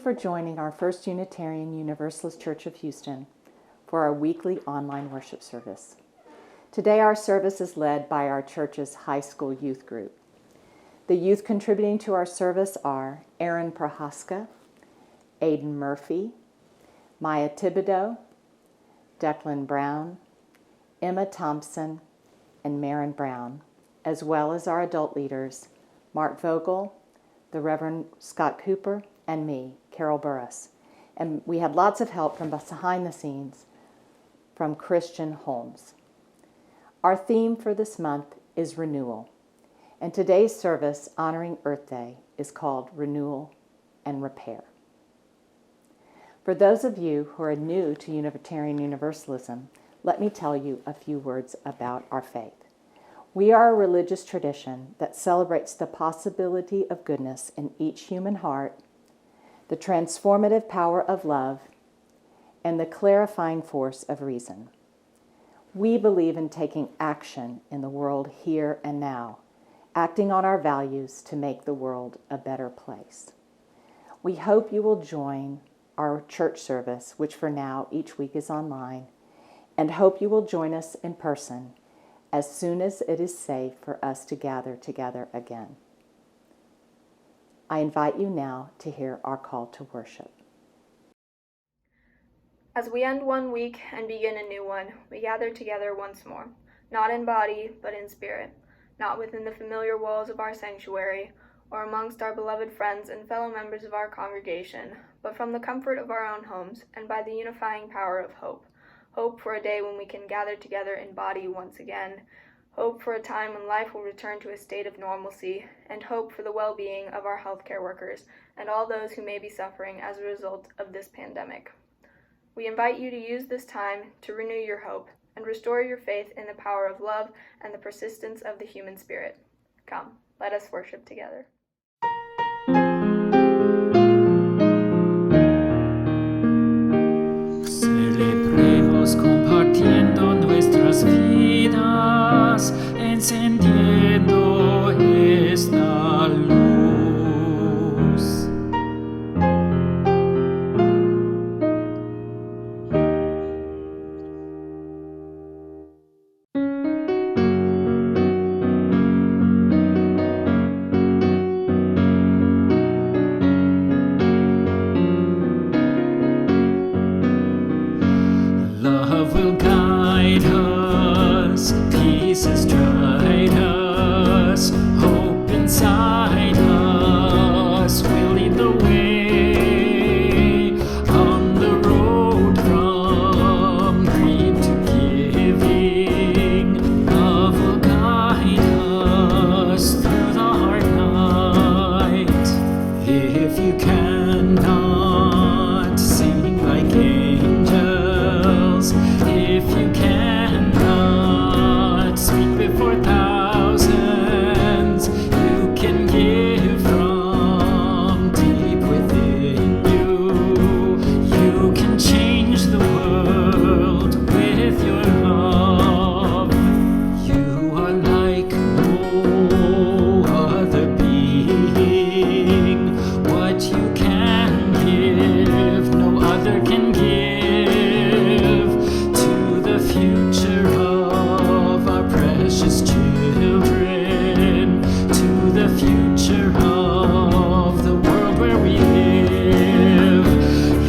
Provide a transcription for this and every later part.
for joining our First Unitarian Universalist Church of Houston for our weekly online worship service. Today our service is led by our church's high school youth group. The youth contributing to our service are Aaron Prohaska, Aiden Murphy, Maya Thibodeau, Declan Brown, Emma Thompson, and Marin Brown, as well as our adult leaders, Mark Vogel, the Reverend Scott Cooper, and me, Carol Burrus. And we had lots of help from behind the scenes from Christian Holmes. Our theme for this month is Renewal, and today's service honoring Earth Day is called Renewal and Repair. For those of you who are new to Unitarian Universalism, let me tell you a few words about our faith. We are a religious tradition that celebrates the possibility of goodness in each human heart, the transformative power of love, and the clarifying force of reason. We believe in taking action in the world here and now, acting on our values to make the world a better place. We hope you will join our church service, which for now each week is online, and hope you will join us in person as soon as it is safe for us to gather together again. I invite you now to hear our call to worship. As we end one week and begin a new one, we gather together once more, not in body, but in spirit, not within the familiar walls of our sanctuary, or amongst our beloved friends and fellow members of our congregation, but from the comfort of our own homes and by the unifying power of hope. Hope for a day when we can gather together in body once again. Hope for a time when life will return to a state of normalcy, and hope for the well-being of our healthcare workers and all those who may be suffering as a result of this pandemic. We invite you to use this time to renew your hope and restore your faith in the power of love and the persistence of the human spirit. Come, let us worship together. Celebremos compartiendo nuestras vidas, encendiendo esta luz. Love will guide us, peace has tried us, hope inside us will lead the way on the road from greed to giving. Love will guide us through the hard night. If you cannot sing like angels, if you cannot speak before thousands, you can give from deep within you. You can change the world with your love. You are like no other being. What you can give, no other can give. Future of our precious children, to the future of the world where we live.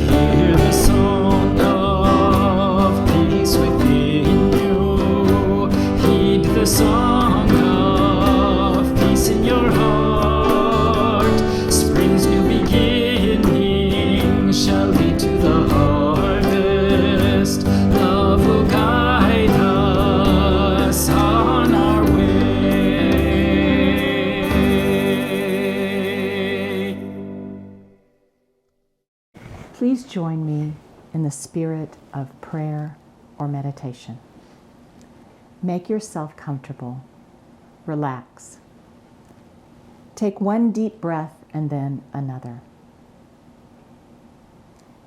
Hear the song of peace within you. Heed the song of peace in your heart. Spring's new beginning shall lead to the harvest. Love will guide us on our way. Please join me in the spirit of prayer or meditation. Make yourself comfortable. Relax. Take one deep breath and then another.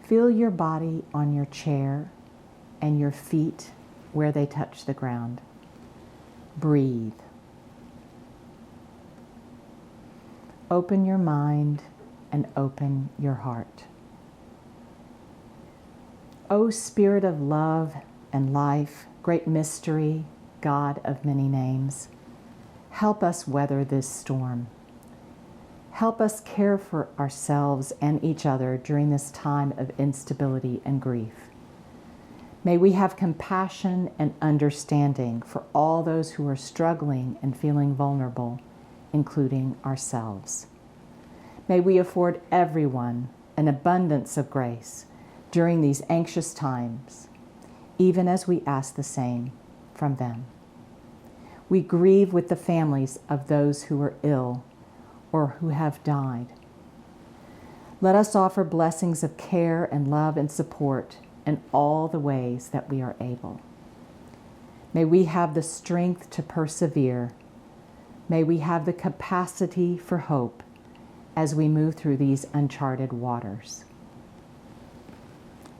Feel your body on your chair and your feet where they touch the ground. Breathe. Open your mind and open your heart. O Spirit of love and life, great mystery, God of many names, help us weather this storm. Help us care for ourselves and each other during this time of instability and grief. May we have compassion and understanding for all those who are struggling and feeling vulnerable, including ourselves. May we afford everyone an abundance of grace during these anxious times, even as we ask the same from them. We grieve with the families of those who are ill or who have died. Let us offer blessings of care and love and support in all the ways that we are able. May we have the strength to persevere. May we have the capacity for hope as we move through these uncharted waters.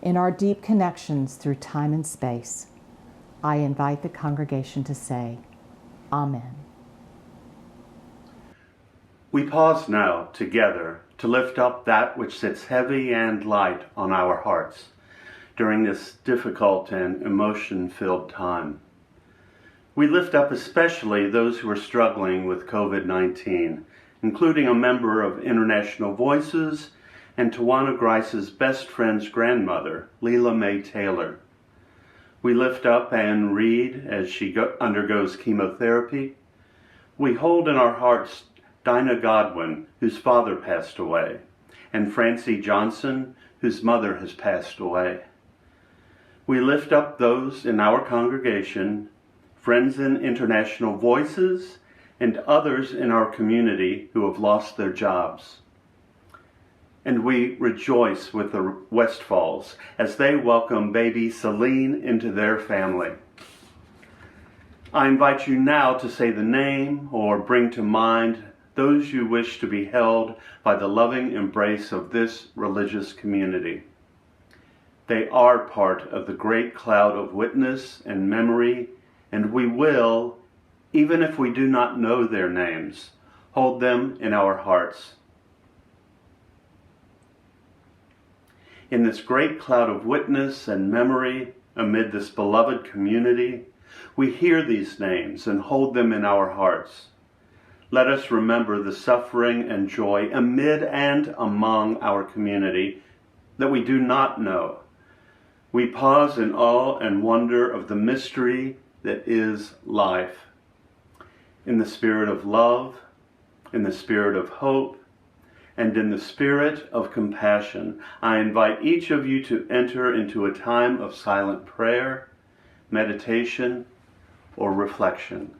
In our deep connections through time and space, I invite the congregation to say, Amen. We pause now together to lift up that which sits heavy and light on our hearts during this difficult and emotion-filled time. We lift up especially those who are struggling with COVID-19, including a member of International Voices and Tawana Grice's best friend's grandmother, Leela Mae Taylor. We lift up Anne Reed as she undergoes chemotherapy. We hold in our hearts Dinah Godwin, whose father passed away, and Francie Johnson, whose mother has passed away. We lift up those in our congregation, friends in International Voices, and others in our community who have lost their jobs. And we rejoice with the Westfalls as they welcome baby Celine into their family. I invite you now to say the name or bring to mind those you wish to be held by the loving embrace of this religious community. They are part of the great cloud of witness and memory, and we will, even if we do not know their names, hold them in our hearts. In this great cloud of witness and memory, amid this beloved community, we hear these names and hold them in our hearts. Let us remember the suffering and joy amid and among our community that we do not know. We pause in awe and wonder of the mystery that is life. In the spirit of love, in the spirit of hope, and in the spirit of compassion, I invite each of you to enter into a time of silent prayer, meditation, or reflection.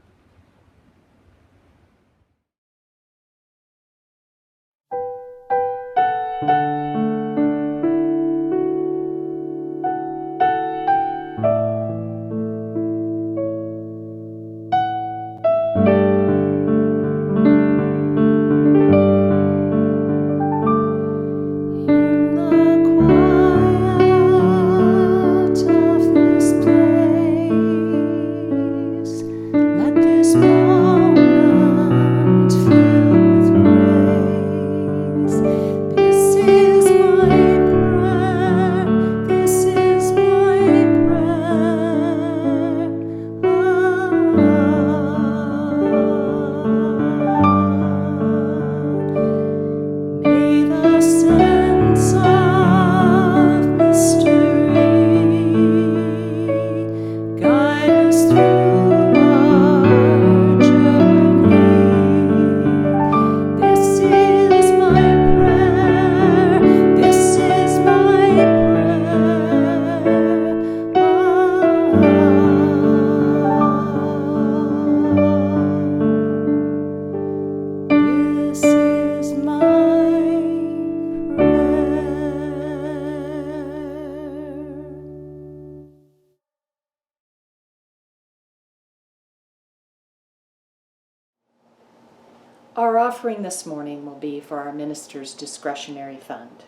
Our offering this morning will be for our minister's discretionary fund.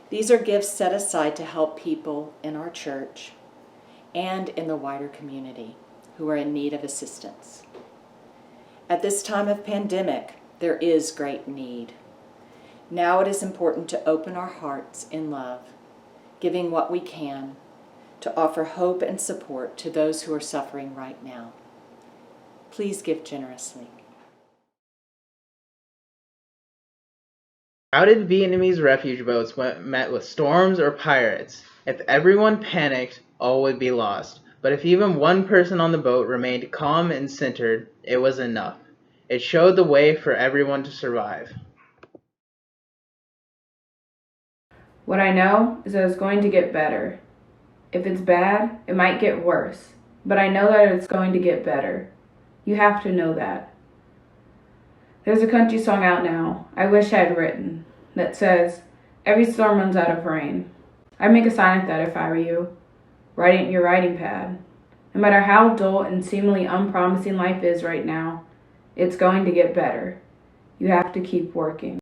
These are gifts set aside to help people in our church and in the wider community who are in need of assistance. At this time of pandemic, there is great need. Now it is important to open our hearts in love, giving what we can to offer hope and support to those who are suffering right now. Please give generously. How did Vietnamese refuge boats met with storms or pirates? If everyone panicked, all would be lost. But if even one person on the boat remained calm and centered, it was enough. It showed the way for everyone to survive. What I know is that it's going to get better. If it's bad, it might get worse. But I know that it's going to get better. You have to know that. There's a country song out now, I wish I had written, that says, every storm runs out of rain. I'd make a sign of that if I were you. Write it in your writing pad. No matter how dull and seemingly unpromising life is right now, it's going to get better. You have to keep working.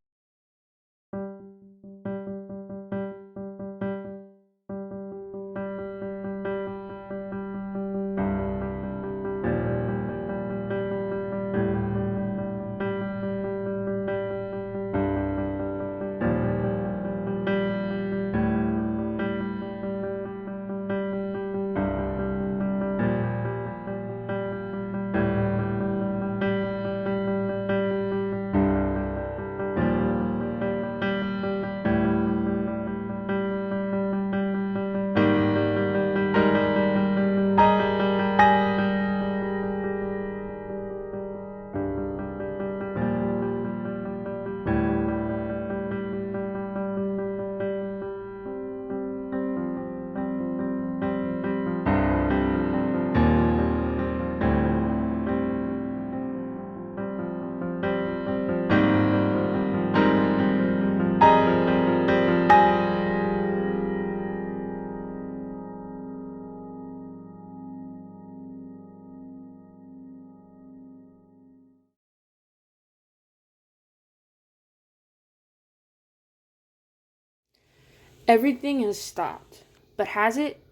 Everything has stopped, but has it?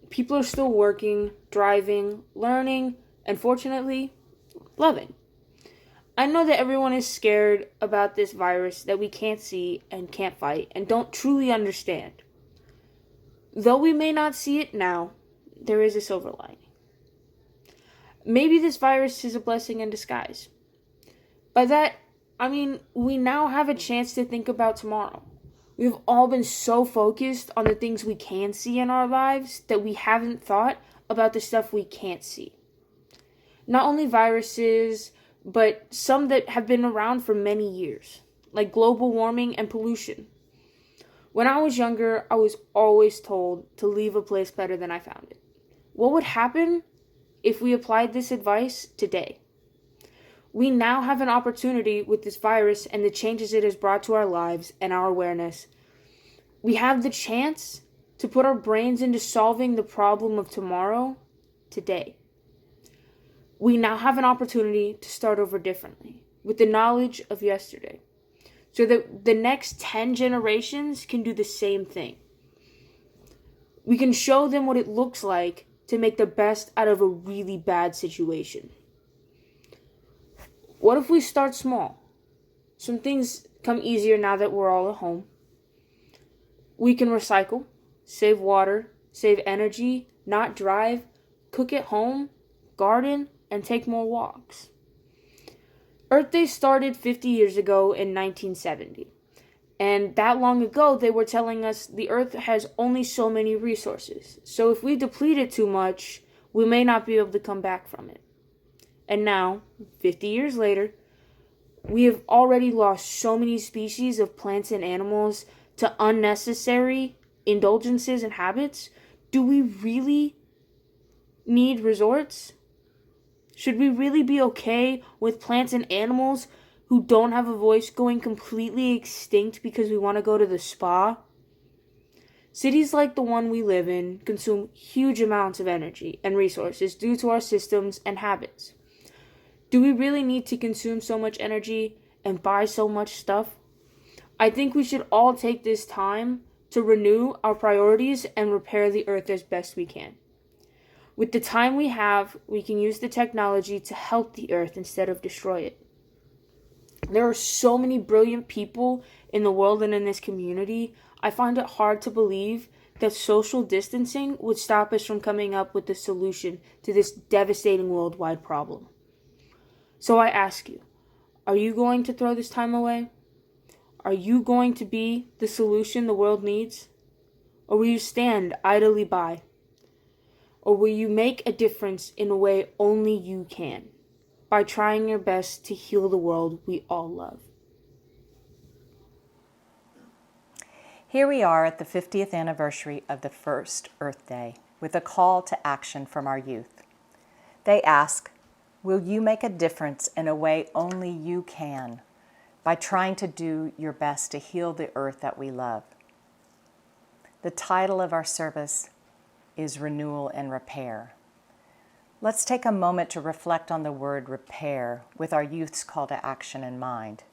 People are still working, driving, learning, and fortunately, loving. I know that everyone is scared about this virus that we can't see and can't fight and don't truly understand. Though we may not see it now, there is a silver lining. Maybe this virus is a blessing in disguise. By that, I mean we now have a chance to think about tomorrow. We've all been so focused on the things we can see in our lives that we haven't thought about the stuff we can't see. Not only viruses, but some that have been around for many years, like global warming and pollution. When I was younger, I was always told to leave a place better than I found it. What would happen if we applied this advice today? We now have an opportunity with this virus and the changes it has brought to our lives and our awareness. We have the chance to put our brains into solving the problem of tomorrow, today. We now have an opportunity to start over differently, with the knowledge of yesterday, so that the next 10 generations can do the same thing. We can show them what it looks like to make the best out of a really bad situation. What if we start small? Some things come easier now that we're all at home. We can recycle, save water, save energy, not drive, cook at home, garden, and take more walks. Earth Day started 50 years ago in 1970. And that long ago, they were telling us the Earth has only so many resources. So if we deplete it too much, we may not be able to come back from it. And now, 50 years later, we have already lost so many species of plants and animals to unnecessary indulgences and habits. Do we really need resorts? Should we really be okay with plants and animals who don't have a voice going completely extinct because we want to go to the spa? Cities like the one we live in consume huge amounts of energy and resources due to our systems and habits. Do we really need to consume so much energy and buy so much stuff? I think we should all take this time to renew our priorities and repair the earth as best we can. With the time we have, we can use the technology to help the earth instead of destroy it. There are so many brilliant people in the world and in this community. I find it hard to believe that social distancing would stop us from coming up with a solution to this devastating worldwide problem. So I ask you, are you going to throw this time away? Are you going to be the solution the world needs? Or will you stand idly by? Or will you make a difference in a way only you can, by trying your best to heal the world we all love? Here we are at the 50th anniversary of the first Earth Day with a call to action from our youth. They ask, will you make a difference in a way only you can by trying to do your best to heal the earth that we love? The title of our service is Renewal and Repair. Let's take a moment to reflect on the word repair with our youth's call to action in mind.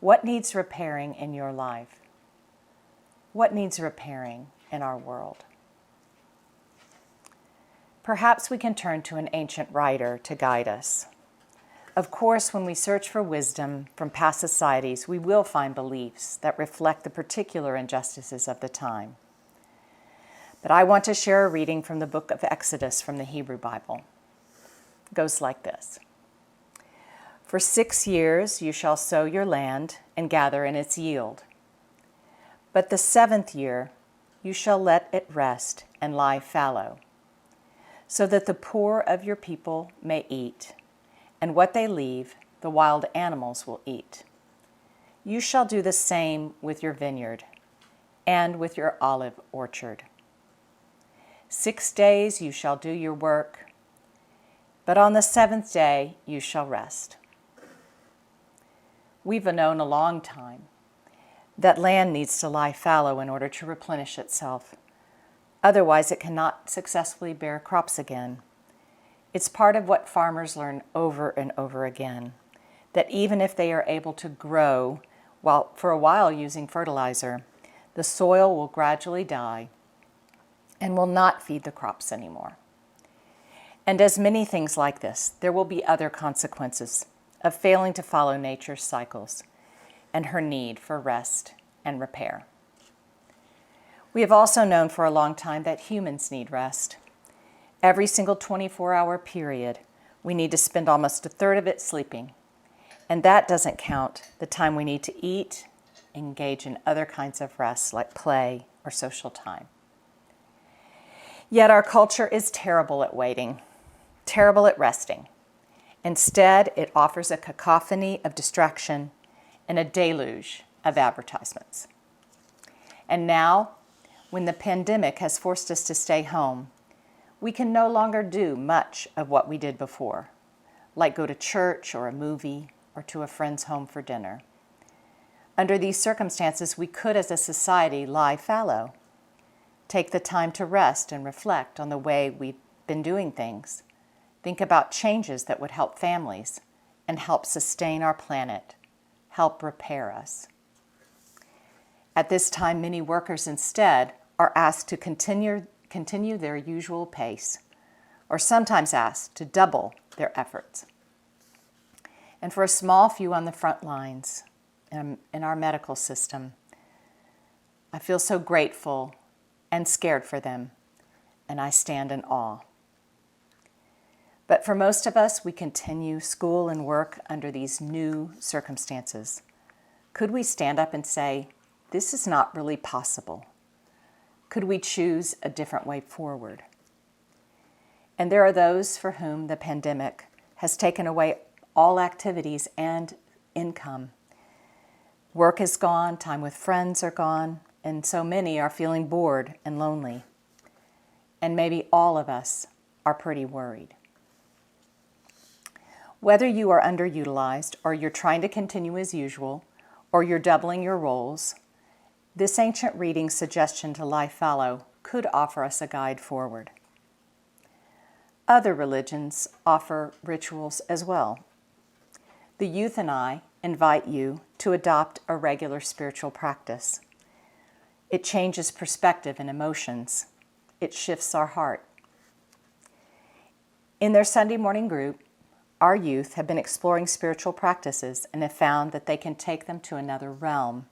What needs repairing in your life? What needs repairing in our world? Perhaps we can turn to an ancient writer to guide us. Of course, when we search for wisdom from past societies, we will find beliefs that reflect the particular injustices of the time. But I want to share a reading from the book of Exodus from the Hebrew Bible. It goes like this. For 6 years you shall sow your land and gather in its yield. But the 7th year you shall let it rest and lie fallow, so that the poor of your people may eat, and what they leave the wild animals will eat. You shall do the same with your vineyard and with your olive orchard. 6 days you shall do your work, but on the 7th day you shall rest. We've known a long time that land needs to lie fallow in order to replenish itself. Otherwise, it cannot successfully bear crops again. It's part of what farmers learn over and over again, that even if they are able to grow for a while using fertilizer, the soil will gradually die and will not feed the crops anymore. And as many things like this, there will be other consequences of failing to follow nature's cycles and her need for rest and repair. We have also known for a long time that humans need rest. Every single 24-hour period, we need to spend almost a third of it sleeping. And that doesn't count the time we need to eat, engage in other kinds of rest like play or social time. Yet our culture is terrible at waiting, terrible at resting. Instead, it offers a cacophony of distraction and a deluge of advertisements. And now, when the pandemic has forced us to stay home, we can no longer do much of what we did before, like go to church or a movie or to a friend's home for dinner. Under these circumstances, we could as a society lie fallow, take the time to rest and reflect on the way we've been doing things, think about changes that would help families and help sustain our planet, help repair us. At this time, many workers instead are asked to continue their usual pace, or sometimes asked to double their efforts. And for a small few on the front lines in our medical system, I feel so grateful and scared for them, and I stand in awe. But for most of us, we continue school and work under these new circumstances. Could we stand up and say, this is not really possible? Could we choose a different way forward? And there are those for whom the pandemic has taken away all activities and income. Work is gone, time with friends are gone, and so many are feeling bored and lonely. And maybe all of us are pretty worried. Whether you are underutilized or you're trying to continue as usual, or you're doubling your roles, this ancient reading suggestion to lie fallow could offer us a guide forward. Other religions offer rituals as well. The youth and I invite you to adopt a regular spiritual practice. It changes perspective and emotions. It shifts our heart. In their Sunday morning group, our youth have been exploring spiritual practices and have found that they can take them to another realm,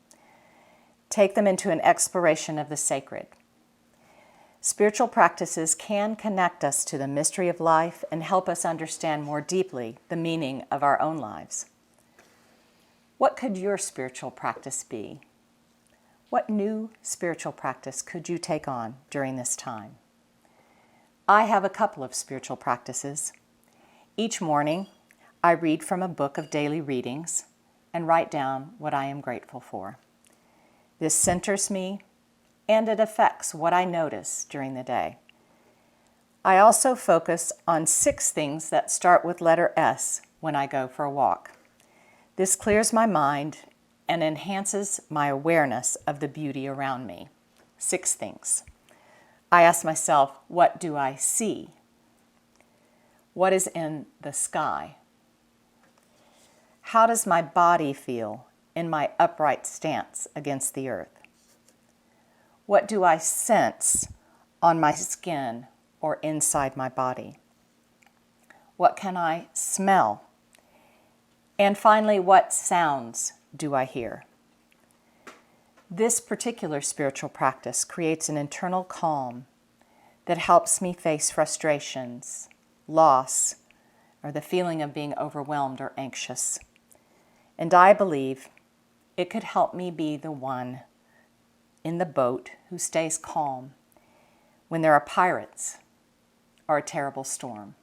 take them into an exploration of the sacred, Spiritual practices can connect us to the mystery of life and help us understand more deeply the meaning of our own lives. What could your spiritual practice be? What new spiritual practice could you take on during this time? I have a couple of spiritual practices. Each morning, I read from a book of daily readings and write down what I am grateful for. This centers me, and it affects what I notice during the day. I also focus on 6 things that start with letter S when I go for a walk. This clears my mind and enhances my awareness of the beauty around me. 6 things. I ask myself, what do I see? What is in the sky? How does my body feel in my upright stance against the earth? What do I sense on my skin or inside my body? What can I smell? And finally, what sounds do I hear? This particular spiritual practice creates an internal calm that helps me face frustrations, loss, or the feeling of being overwhelmed or anxious. And I believe it could help me be the one in the boat who stays calm when there are pirates or a terrible storm.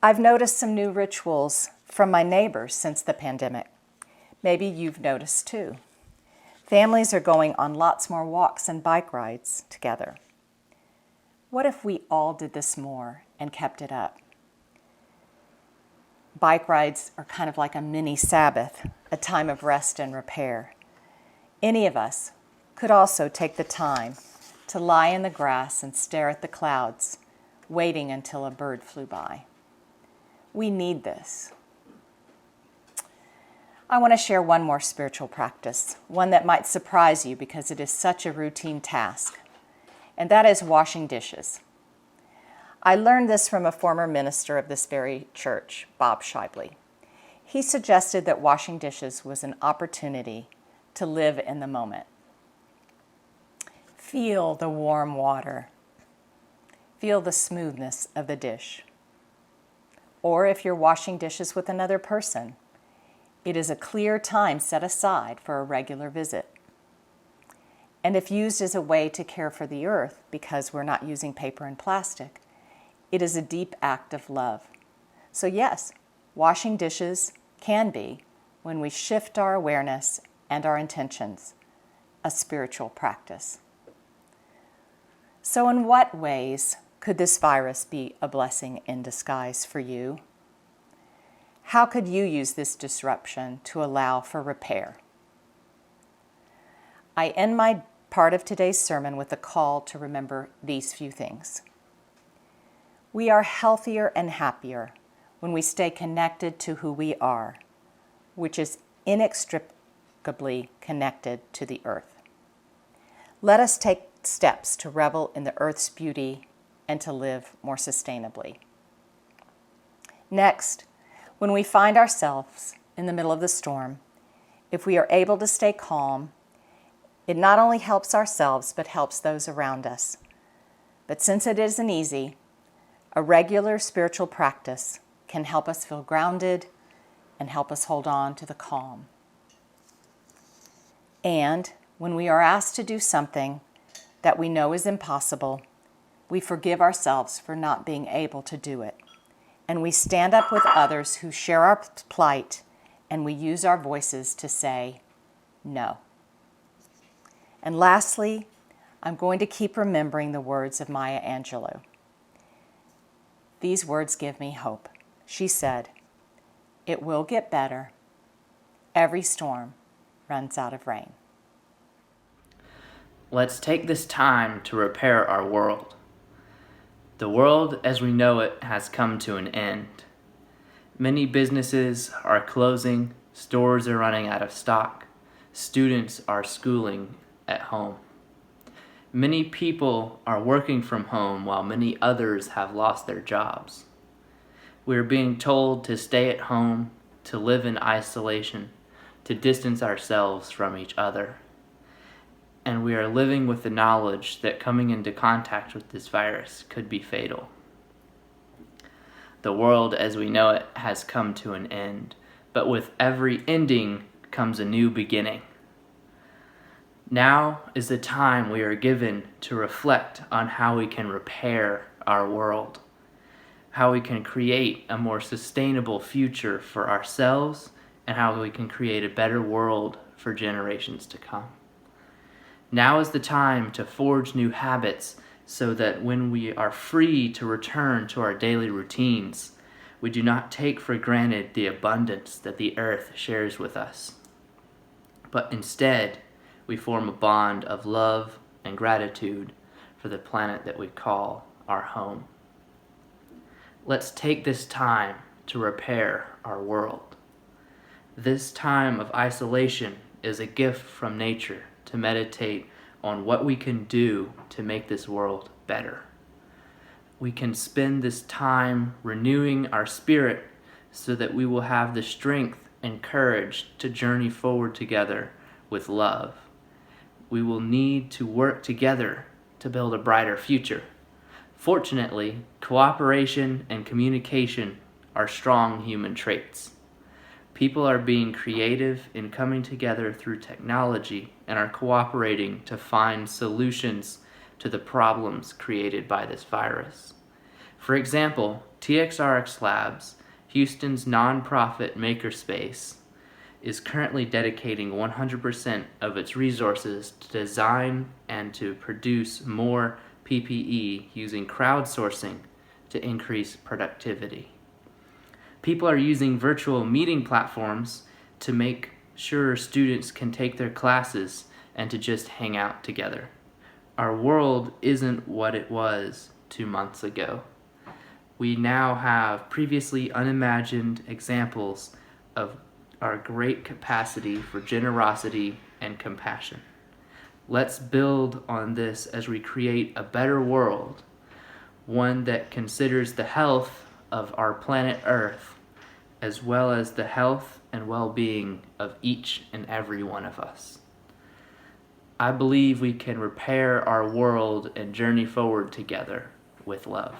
I've noticed some new rituals from my neighbors since the pandemic. Maybe you've noticed too. Families are going on lots more walks and bike rides together. What if we all did this more and kept it up? Bike rides are kind of like a mini Sabbath, a time of rest and repair. Any of us could also take the time to lie in the grass and stare at the clouds, waiting until a bird flew by. We need this. I want to share one more spiritual practice, one that might surprise you because it is such a routine task, and that is washing dishes. I learned this from a former minister of this very church, Bob Shibley. He suggested that washing dishes was an opportunity to live in the moment. Feel the warm water. Feel the smoothness of the dish. Or if you're washing dishes with another person, it is a clear time set aside for a regular visit. And if used as a way to care for the earth, because we're not using paper and plastic, it is a deep act of love. So yes, washing dishes can be, when we shift our awareness and our intentions, a spiritual practice. So in what ways could this virus be a blessing in disguise for you? How could you use this disruption to allow for repair? I end my part of today's sermon with a call to remember these few things. We are healthier and happier when we stay connected to who we are, which is inextricably connected to the earth. Let us take steps to revel in the earth's beauty and to live more sustainably. Next, when we find ourselves in the middle of the storm, if we are able to stay calm, it not only helps ourselves but helps those around us. But since it isn't easy, a regular spiritual practice can help us feel grounded and help us hold on to the calm. And when we are asked to do something that we know is impossible, we forgive ourselves for not being able to do it. And we stand up with others who share our plight, and we use our voices to say no. And lastly, I'm going to keep remembering the words of Maya Angelou. These words give me hope. She said, "It will get better. Every storm runs out of rain." Let's take this time to repair our world. The world as we know it has come to an end. Many businesses are closing, stores are running out of stock, students are schooling at home. Many people are working from home while many others have lost their jobs. We are being told to stay at home, to live in isolation, to distance ourselves from each other. and we are living with the knowledge that coming into contact with this virus could be fatal. The world as we know it has come to an end, but with every ending comes a new beginning. Now is the time we are given to reflect on how we can repair our world, how we can create a more sustainable future for ourselves, and how we can create a better world for generations to come. Now is the time to forge new habits so that when we are free to return to our daily routines, we do not take for granted the abundance that the earth shares with us, but instead we form a bond of love and gratitude for the planet that we call our home. Let's take this time to repair our world. This time of isolation is a gift from nature to meditate on what we can do to make this world better. We can spend this time renewing our spirit so that we will have the strength and courage to journey forward together with love. We will need to work together to build a brighter future. Fortunately, cooperation and communication are strong human traits. People are being creative in coming together through technology and are cooperating to find solutions to the problems created by this virus. For example, TXRX Labs, Houston's nonprofit makerspace, is currently dedicating 100% of its resources to design and to produce more PPE using crowdsourcing to increase productivity. People are using virtual meeting platforms to make sure students can take their classes and to just hang out together. Our world isn't what it was 2 months ago. We now have previously unimagined examples of our great capacity for generosity and compassion. Let's build on this as we create a better world, one that considers the health of our planet Earth, as well as the health and well-being of each and every one of us. I believe we can repair our world and journey forward together with love.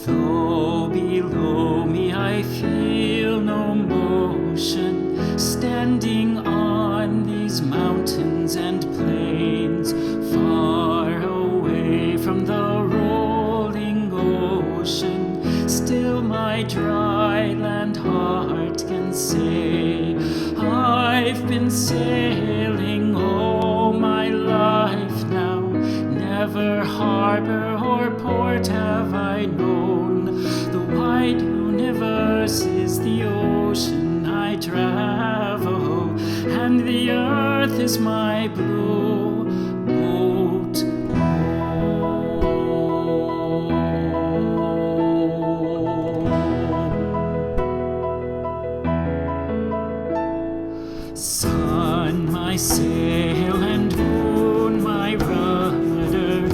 Though below me I feel no motion, standing on these mountains and plains, far away from the rolling ocean, still my dry land heart can say, I've been sailing all my life now, never harbor or port have I known. The wide universe is the ocean I travel, and the earth is my blue boat home. Sun, my sail, and moon, my rudder,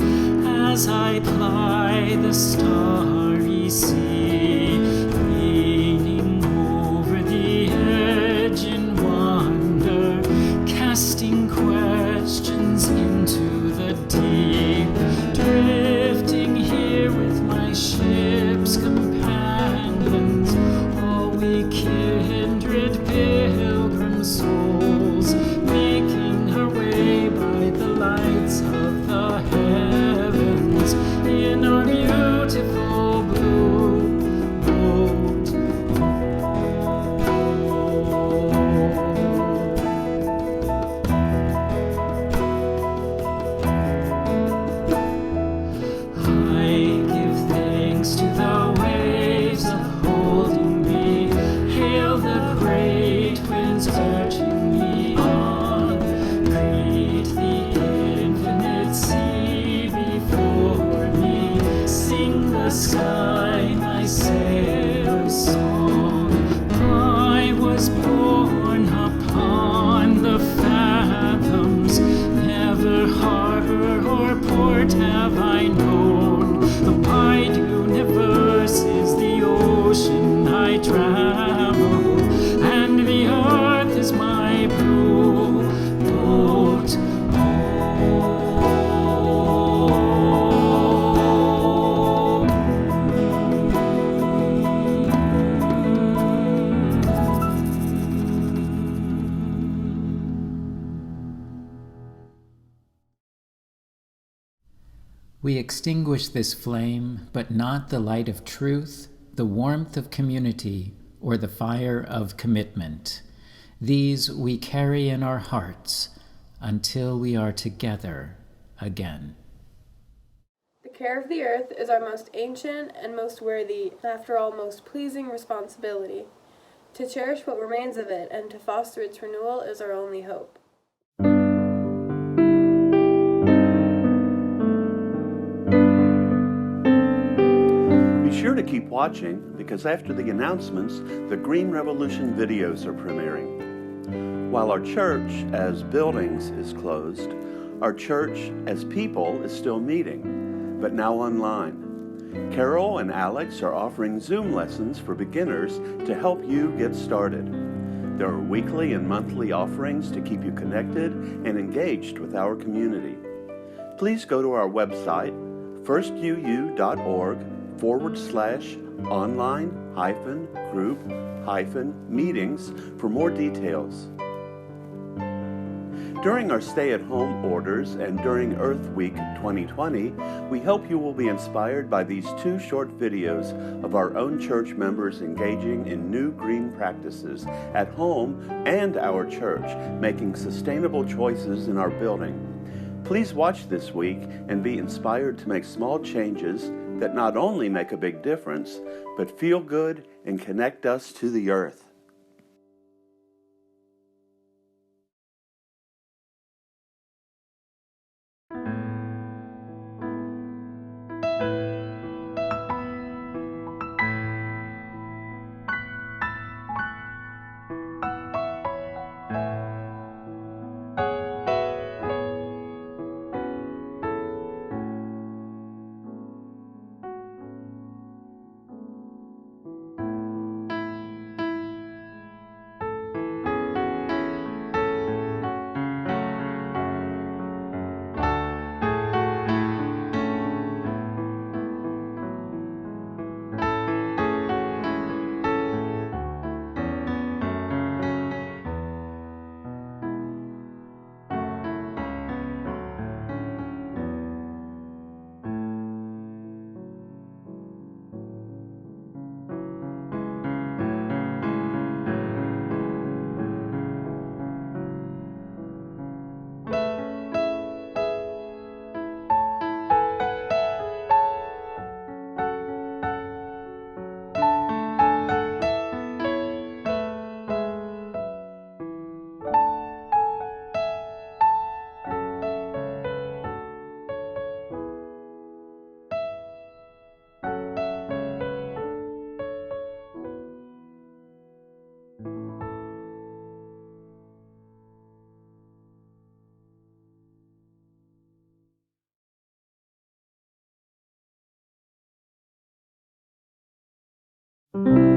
as I ply the starry sea, leaning over the edge in one the heavens in our beautiful blue boat. I give thanks to the waves upholding me. Hail the great winds urging me on. Greet the infinite sea before me. Sing the sky my sailor's song. I was born upon the fathoms. Never harbor or port have I known. The wide universe is the ocean I travel, and the earth is my blue boat. We extinguish this flame, but not the light of truth, the warmth of community, or the fire of commitment. These we carry in our hearts until we are together again. The care of the earth is our most ancient and most worthy, and after all, most pleasing responsibility. To cherish what remains of it and to foster its renewal is our only hope. Be sure to keep watching, because after the announcements, the Green Revolution videos are premiering. While our church as buildings is closed, our church as people is still meeting, but now online. Carol and Alex are offering Zoom lessons for beginners to help you get started. There are weekly and monthly offerings to keep you connected and engaged with our community. Please go to our website, firstuuhouston.org/online-group-meetings for more details. During our stay-at-home orders and during Earth Week 2020, we hope you will be inspired by these 2 short videos of our own church members engaging in new green practices at home and our church, making sustainable choices in our building. Please watch this week and be inspired to make small changes that not only make a big difference, but feel good and connect us to the earth. Thank you.